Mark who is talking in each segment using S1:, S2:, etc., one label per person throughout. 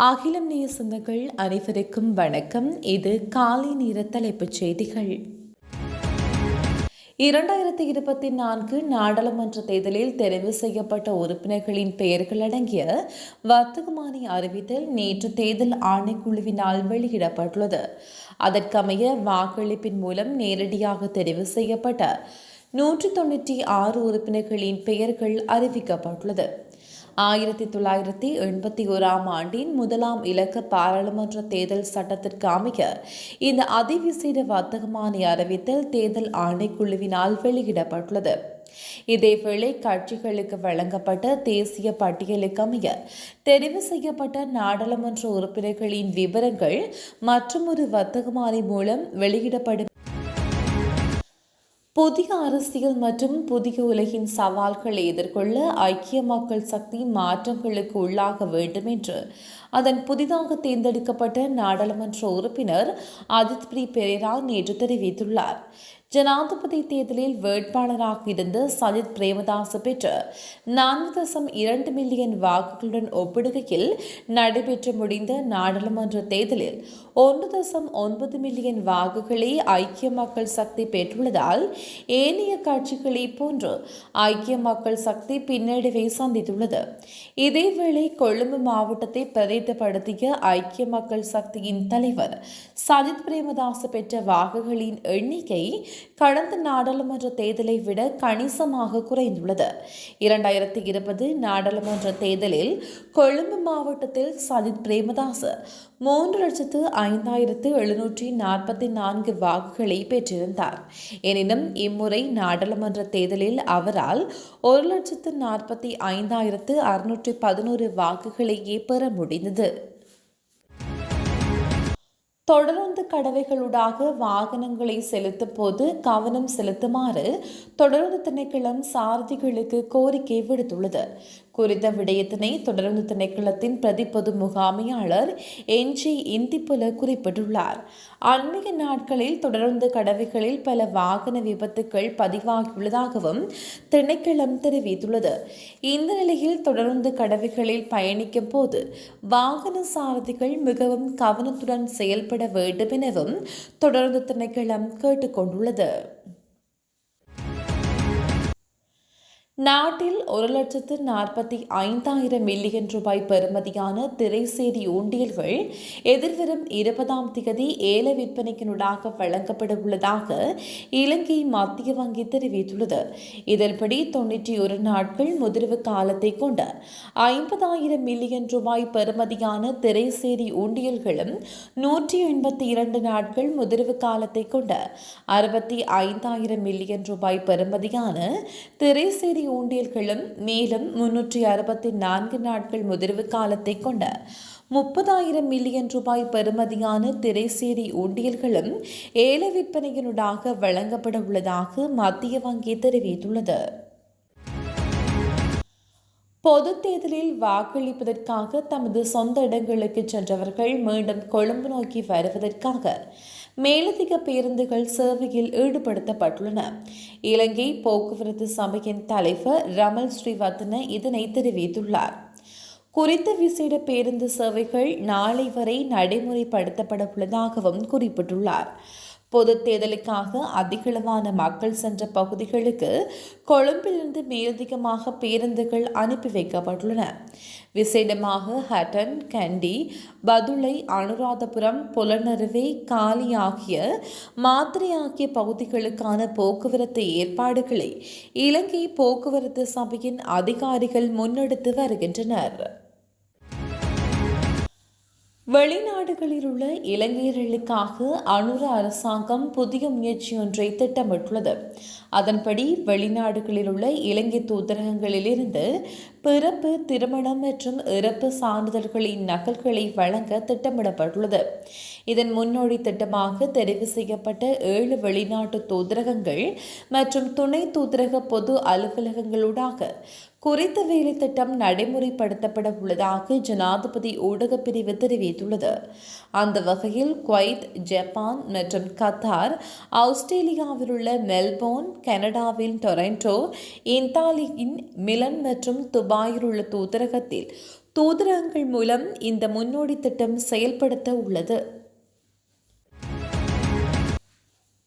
S1: அகிலம் நேய சொந்தங்கள் அனைவருக்கும் வணக்கம். இது காலை நேர தலைப்புச் செய்திகள். 2024 நாடாளுமன்ற தேர்தலில் தெரிவு செய்யப்பட்ட உறுப்பினர்களின் பெயர்கள் அடங்கிய வர்த்தமானி அறிவித்தல் நேற்று தேர்தல் ஆணைக்குழுவினால் வெளியிடப்பட்டுள்ளது. அதற்கமைய வாக்களிப்பின் மூலம் நேரடியாக தெரிவு செய்யப்பட்ட 196 உறுப்பினர்களின் பெயர்கள் அறிவிக்கப்பட்டுள்ளது. 1981 ஆண்டின் முதலாம் இலக்க பாராளுமன்ற தேர்தல் சட்டத்திற்கு அமைய இந்த அதிவிசேட வர்த்தமானி அறிவித்தல் தேர்தல் ஆணைக்குழுவினால் வெளியிடப்பட்டுள்ளது. இதேவேளை கட்சிகளுக்கு வழங்கப்பட்ட தேசிய பட்டியலுக்கு அமைய தெரிவு செய்யப்பட்ட நாடாளுமன்ற உறுப்பினர்களின் விவரங்கள் மற்றொரு வர்த்தமானி மூலம் வெளியிடப்படும். புதிய அரசியல் மற்றும் புதிய உலகின் சவால்களை எதிர்கொள்ள ஐக்கிய மக்கள் சக்தி மாற்றங்களுக்கு உள்ளாக வேண்டும் என்று அதன் புதிதாக தேர்ந்தெடுக்கப்பட்ட நாடாளுமன்ற உறுப்பினர் அஜித் பிரி பெரேரா நேற்று தெரிவித்துள்ளார். ஜனாதிபதி தேர்தலில் வேட்பாளராக இருந்த சஜித் பிரேமதாச பெற்ற 4.2 மில்லியன் வாக்குகளுடன் ஒப்பிடுகையில் நடைபெற்று முடிந்த நாடாளுமன்ற தேர்தலில் 1.9 மில்லியன் வாக்குகளை ஐக்கிய மக்கள் சக்தி பெற்றுள்ளதால் ஏனைய கட்சிகளை போன்று ஐக்கிய மக்கள் சக்தி பின்னடைவை சந்தித்துள்ளது. இதேவேளை கொழும்பு மாவட்டத்தை பிரதிநிதிப்படுத்திய ஐக்கிய மக்கள் சக்தியின் தலைவர் சஜித் பிரேமதாச பெற்ற வாக்குகளின் எண்ணிக்கை கடந்த நாடாளுமன்ற தேர்தலை விட கணிசமாக குறைந்துள்ளது. 2020 நாடாளுமன்ற தேர்தலில் கொழும்பு மாவட்டத்தில் சஜித் பிரேமதாச 3,05,744 வாக்குகளை பெற்றிருந்தார். எனினும் இம்முறை நாடாளுமன்ற தேர்தலில் அவரால் 1,45,611 வாக்குகளையே பெற முடிந்தது. தொடருந்து கடவைகளூடாக வாகனங்களை செலுத்தும் போது கவனம் செலுத்துமாறு தொடருந்து திணைக்களம் சாரதிகளுக்கு கோரிக்கை விடுத்துள்ளது. குறித்த விடயத்தினை தொடருந்து திணைக்களத்தின் பிரதி பொது முகாமையாளர் என்ஜி இந்திப்புல குறிப்பிட்டுள்ளார். அண்மைய நாட்களில் தொடருந்து கடவைகளில் பல வாகன விபத்துக்கள் பதிவாகியுள்ளதாகவும் திணைக்களம் தெரிவித்துள்ளது. இந்த நிலையில் தொடருந்து கடவைகளில் பயணிக்கும் போது வாகன சாரதிகள் மிகவும் கவனத்துடன் செயல்பட வேண்டும் எனவும் தொடர்ந்து திணைக்களம் கேட்டுக்கொண்டுள்ளது. நாட்டில் 1,45,000 மில்லியன் ரூபாய் பெறுமதியான திரைசேரி உண்டியல்கள் எதிர்வரும் 20ஆம் தேதி ஏல விற்பனைக்கினூடாக வழங்கப்பட உள்ளதாக இலங்கை மத்திய வங்கி தெரிவித்துள்ளது. இதன்படி 91 நாட்கள் முதிர்வு காலத்தை கொண்ட 50,000 மில்லியன் ரூபாய் பெறுமதியான திரைசேரி உண்டியல்களும் 182 நாட்கள் முதிர்வு காலத்தை கொண்ட 65,000 மில்லியன் ரூபாய் பெறுமதியான திரைசேரி ஊண்டியல்களும் மேலும் 364 நாட்கள் முதிர்வு காலத்தை கொண்ட 30,000 மில்லியன் ரூபாய் பெறுமதியான திரைசேரி ஊண்டியல்களும் ஏல விற்பனையினூடாக வழங்கப்பட உள்ளதாக மத்திய வங்கி தெரிவித்துள்ளது. பொது தேர்தலில் வாக்களிப்பதற்காக தமது சொந்த இடங்களுக்கு சென்றவர்கள் மீண்டும் கொழும்பு நோக்கி வருவதற்காக மேலதிக பேருந்துகள் சேவையில் ஈடுபடுத்தப்பட்டுள்ளன. இலங்கை போக்குவரத்து சபையின் தலைவர் ரமல் ஸ்ரீவர்தன இதனை தெரிவித்துள்ளார். குறித்த விசேட பேருந்து சேவைகள் நாளை வரை நடைமுறைப்படுத்தப்பட உள்ளதாகவும் குறிப்பிட்டுள்ளார். பொது தேர்தலுக்காக அதிகளவான மக்கள் சென்ற பகுதிகளுக்கு கொழும்பிலிருந்து மேலதிகமாக பேருந்துகள் அனுப்பி வைக்கப்பட்டுள்ளன. விசேடமாக ஹட்டன், கண்டி, பதுளை, அனுராதபுரம், புலனறுவை, காலி ஆகிய மாத்திரை ஆகிய பகுதிகளுக்கான போக்குவரத்து ஏற்பாடுகளை இலங்கை போக்குவரத்து சபையின் அதிகாரிகள் முன்னெடுத்து வருகின்றனர். வெளிநாடுகளில் உள்ள இலங்கையர்களுக்காக அனுர அரசாங்கம் புதிய முயற்சி ஒன்றை திட்டமிட்டுள்ளது. அதன்படி வெளிநாடுகளில் உள்ள இலங்கை தூதரகங்களிலிருந்து பிறப்பு, திருமணம் மற்றும் இறப்பு சான்றிதழ்களின் நகல்களை வழங்க திட்டமிடப்பட்டுள்ளது. இதன் முன்னோடி திட்டமாக தெரிவு செய்யப்பட்ட 7 வெளிநாட்டு தூதரகங்கள் மற்றும் துணை தூதரக பொது அலுவலகங்களூடாக குறித்த வேலை திட்டம் நடைமுறைப்படுத்தப்பட உள்ளதாக ஜனாதிபதி ஊடகப் பிரிவு தெரிவித்துள்ளது. அந்த வகையில் குவைத், ஜப்பான் மற்றும் கத்தார், ஆஸ்திரேலியாவில் உள்ள மெல்போர்ன், கனடாவில் டொரண்டோ, இத்தாலியின் மிலன் மற்றும் துபாயில் உள்ள தூதரகத்தில் தூதரகங்கள் மூலம் இந்த முன்னோடி திட்டம் செயல்படுத்த உள்ளது.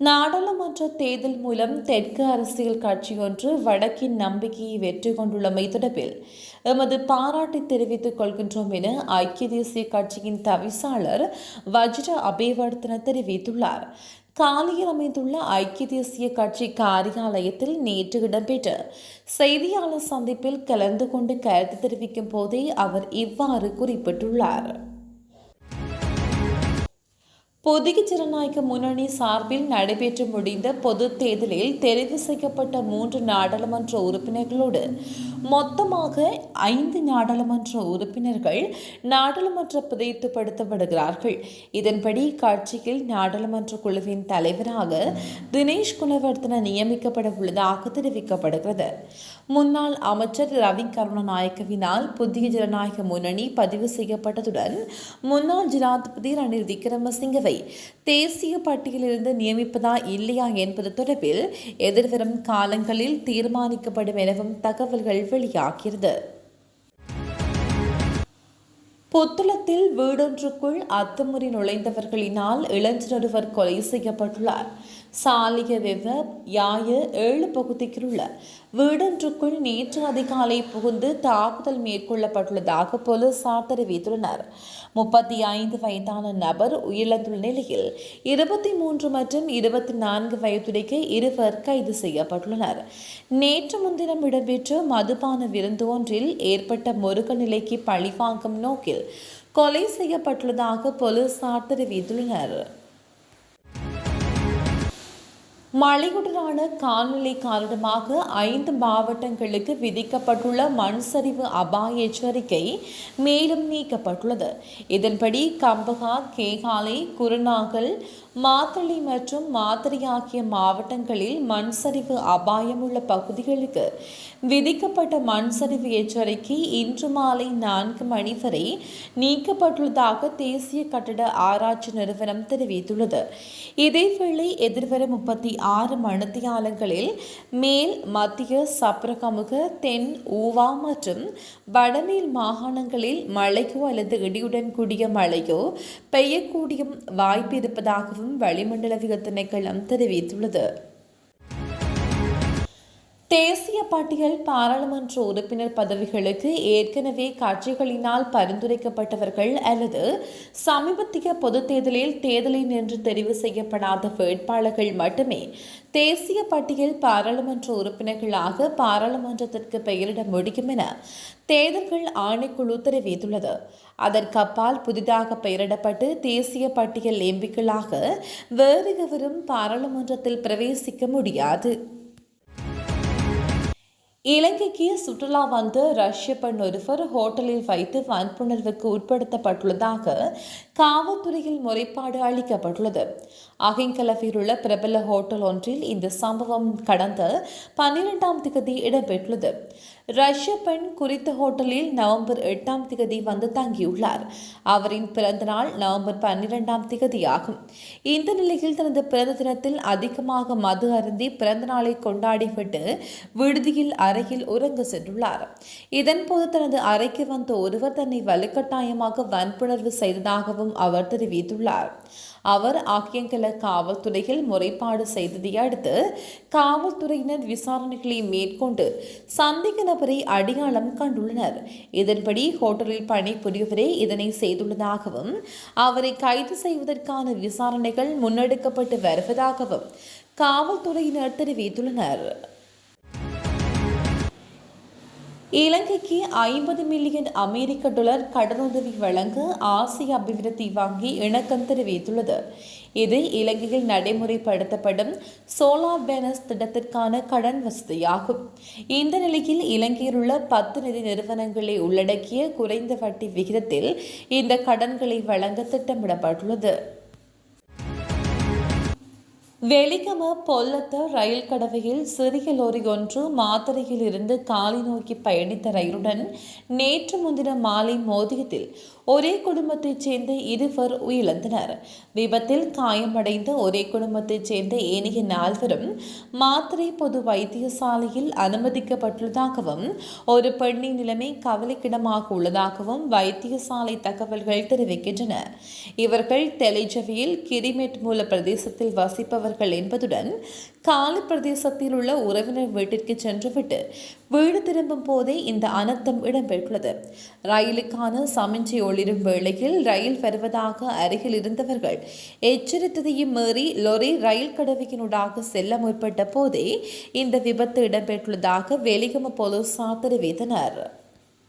S1: நாடாளுமன்ற தேர்தல் மூலம் தெற்கு அரசியல் கட்சியொன்று வடக்கின் நம்பிக்கையை வெற்றி கொண்டுள்ளமை தொடர்பில் எமது பாராட்டை தெரிவித்துக் கொள்கின்றோம் என ஐக்கிய தேசிய கட்சியின் தவிசாளர் வஜ்ர அபேவர்தன தெரிவித்துள்ளார். காலியில் அமைந்துள்ள ஐக்கிய தேசிய கட்சி காரியாலயத்தில் நேற்று இடம்பெற்ற செய்தியாளர் சந்திப்பில் கலந்து கொண்டு கருத்து தெரிவிக்கும் போதே அவர் இவ்வாறு குறிப்பிட்டுள்ளார். புதிய ஜனநாயக முன்னணி சார்பில் நடைபெற்று முடிந்த பொதுத் தேர்தலில் தெரிவு செய்யப்பட்ட 3 நாடாளுமன்ற உறுப்பினர்களோடு மொத்தமாக 5 நாடாளுமன்ற உறுப்பினர்கள் நாடாளுமன்ற புதைத்துப்படுத்தப்படுகிறார்கள். இதன்படி கட்சியில் நாடாளுமன்ற குழுவின் தலைவராக தினேஷ் குணவர்தன நியமிக்கப்பட உள்ளதாக தெரிவிக்கப்படுகிறது. முன்னாள் அமைச்சர் ரவி கருணாநாயக்கவினால் புதிய ஜனநாயக முன்னணி பதிவு செய்யப்பட்டதுடன் முன்னாள் ஜனாதிபதி ரணில் விக்ரமசிங்கவை தேசிய பட்டியலிருந்து நியமிப்பதா இல்லையா என்பது தொடர்பில் எதிர்வரும் காலங்களில் தீர்மானிக்கப்படும் எனவும் தகவல்கள் வெளியாகிறது. புத்தளத்தில் வீடொன்றுக்குள் அத்துமுறை நுழைந்தவர்களினால் இளைஞரொருவர் கொலை செய்யப்பட்டுள்ளார். சாலிய வெவ யாய 7 பகுதியில் உள்ள வீடொன்றுக்குள் நேற்று அதிகாலை புகுந்து தாக்குதல் மேற்கொள்ளப்பட்டுள்ளதாக போலீசார் தெரிவித்துள்ளனர். 35 வயதான நபர் உயிரிழந்துள்ள நிலையில் 23 மற்றும் 24 வயதுடைய இருவர் கைது செய்யப்பட்டுள்ளனர். நேற்று முன்தினம் இடம்பெற்ற மதுபான விருந்து ஒன்றில் ஏற்பட்ட முருக நிலைக்கு பழிவாங்கும் நோக்கில் கொலை செய்யப்பட்டுள்ளதாக போலீசார் தெரிவித்துள்ளனர். மழையுடனான காலநிலை காரணமாக 5 மாவட்டங்களுக்கு விதிக்கப்பட்டுள்ள மண் சரிவு அபாய எச்சரிக்கை மேலும் நீக்கப்பட்டுள்ளது. இதன்படி கம்பகா, கேகாலை, குருநாகல், மாத்தளை மற்றும் மாத்தறை ஆகிய மாவட்டங்களில் மண் சரிவு அபாயம் உள்ள பகுதிகளுக்கு விதிக்கப்பட்ட மண் சரிவு எச்சரிக்கை இன்று மாலை 4 மணி வரை நீக்கப்பட்டுள்ளதாக தேசிய கட்டட ஆராய்ச்சி நிறுவனம் தெரிவித்துள்ளது. இதேவேளை எதிர்வரும் 36 மணித்தியாலங்களில் மேல், மத்திய, சப்ரகமுக, தென், ஊவா மற்றும் வடமேல் மாகாணங்களில் மழையோ அல்லது இடியுடன் கூடிய மழையோ பெய்யக்கூடிய வாய்ப்பு இருப்பதாகவும் வளிமண்டலவியல் திணைக்களம் தெரிவித்துள்ளது. தேசிய பட்டியல் பாராளுமன்ற உறுப்பினர் பதவிகளுக்கு ஏற்கனவே கட்சிகளினால் பரிந்துரைக்கப்பட்டவர்கள் அல்லது சமீபத்திய பொதுத் தேர்தலில் தேர்தலில் நின்று தெரிவு செய்யப்படாத வேட்பாளர்கள் மட்டுமே தேசிய பட்டியல் பாராளுமன்ற உறுப்பினர்களாக பாராளுமன்றத்திற்கு பெயரிட முடியும் என தேர்தல்கள் ஆணைக்குழு தெரிவித்துள்ளது. அதற்கப்பால் புதிதாக பெயரிடப்பட்டு தேசிய பட்டியல் எம்பிக்களாக வேறு எவரும் பாராளுமன்றத்தில் பிரவேசிக்க முடியாது. இலங்கைக்கு சுற்றுலா வந்த ரஷ்ய பெண் ஒருவர் ஹோட்டலில் வைத்து வன்புணர்வுக்கு உட்படுத்தப்பட்டுள்ளதாக காவல்துறையில் முறைப்பாடு அளிக்கப்பட்டுள்ளது. அகிங்கலவில் உள்ள பிரபல ஹோட்டல் ஒன்றில் இந்த சம்பவம் கடந்த 12ஆம் தேதி இடம்பெற்றுள்ளது. ரஷ்ய பெண் குறித்த ஹோட்டலில் நவம்பர் 8ஆம் தேதி வந்து தங்கியுள்ளார். அவரின் பிறந்த நாள் நவம்பர் 12ஆம் தேதி ஆகும். இந்த நிலையில் தனது பிறந்த தினத்தில் அதிகமாக மது அருந்தி பிறந்த நாளை கொண்டாடிவிட்டு விடுதியில் அறையில் உறங்க சென்றுள்ளார். இதன்போது தனது அறைக்கு வந்த ஒருவர் தன்னை வலுக்கட்டாயமாக வன்புணர்வு செய்ததாகவும் அவர் தெரிவித்துள்ளார். அவர் ஆக்கியங்கல காவல்துறையில் முறைப்பாடு செய்ததை அடுத்து காவல்துறையினர் விசாரணைகளை மேற்கொண்டு சந்தேக நபரை அடையாளம் கண்டுள்ளனர். இதன்படி ஹோட்டலில் பணிபுரியவரே இதனை செய்துள்ளதாகவும் அவரை கைது செய்வதற்கான விசாரணைகள் முன்னெடுக்கப்பட்டு வருவதாகவும் காவல்துறையினர் தெரிவித்துள்ளனர். இலங்கைக்கு 50 மில்லியன் அமெரிக்க டாலர் கடனுதவி வழங்க ஆசிய அபிவிருத்தி வங்கி இணக்கம் தெரிவித்துள்ளது. இது இலங்கையில் நடைமுறைப்படுத்தப்படும் சோலார் பேனஸ் திட்டத்திற்கான கடன் வசதியாகும். இந்த நிலையில் இலங்கையில் உள்ள 10 நிதி நிறுவனங்களை உள்ளடக்கிய குறைந்த வட்டி விகிதத்தில் இந்த கடன்களை வழங்க திட்டமிடப்பட்டுள்ளது. வெலிகம பொல்லத்த ரயில் கடவையில் சிறிய லோரி ஒன்று மாத்தறையில் இருந்து காலி நோக்கி பயணித்த ரயிலுடன் நேற்று முன்தினம் மாலை மோதியதில் ஒரே குடும்பத்தைச் சேர்ந்த இருவர் உயிரிழந்தனர். விபத்தில் காயமடைந்த ஒரே குடும்பத்தைச் சேர்ந்த ஏனைய 4வரும் மாத்தறை பொது வைத்தியசாலையில் அனுமதிக்கப்பட்டுள்ளதாகவும் ஒரு பெண்ணின் நிலைமை கவலைக்கிடமாக உள்ளதாகவும் வைத்தியசாலை தகவல்கள் தெரிவிக்கின்றன. இவர்கள் தெலைஜவியில் கிரிமெட் மூல பிரதேசத்தில் வசிப்பவர்கள் என்பதுடன் காலி பிரதேசத்தில் உள்ள உறவினர் வீட்டிற்கு சென்றுவிட்டு வீடு திரும்பும் போதே இந்த அனர்த்தம் இடம்பெற்றுள்ளது. ரயிலுக்கான சமிஞ்சை ஒளிரும் வேளையில் ரயில் வருவதாக அருகில் இருந்தவர்கள் எச்சரித்ததையும் மீறி லொரி ரயில் கடவையினூடாக செல்ல முற்பட்ட போதே இந்த விபத்து இடம்பெற்றுள்ளதாக வெலிகம போலீசார் தெரிவித்தனர்.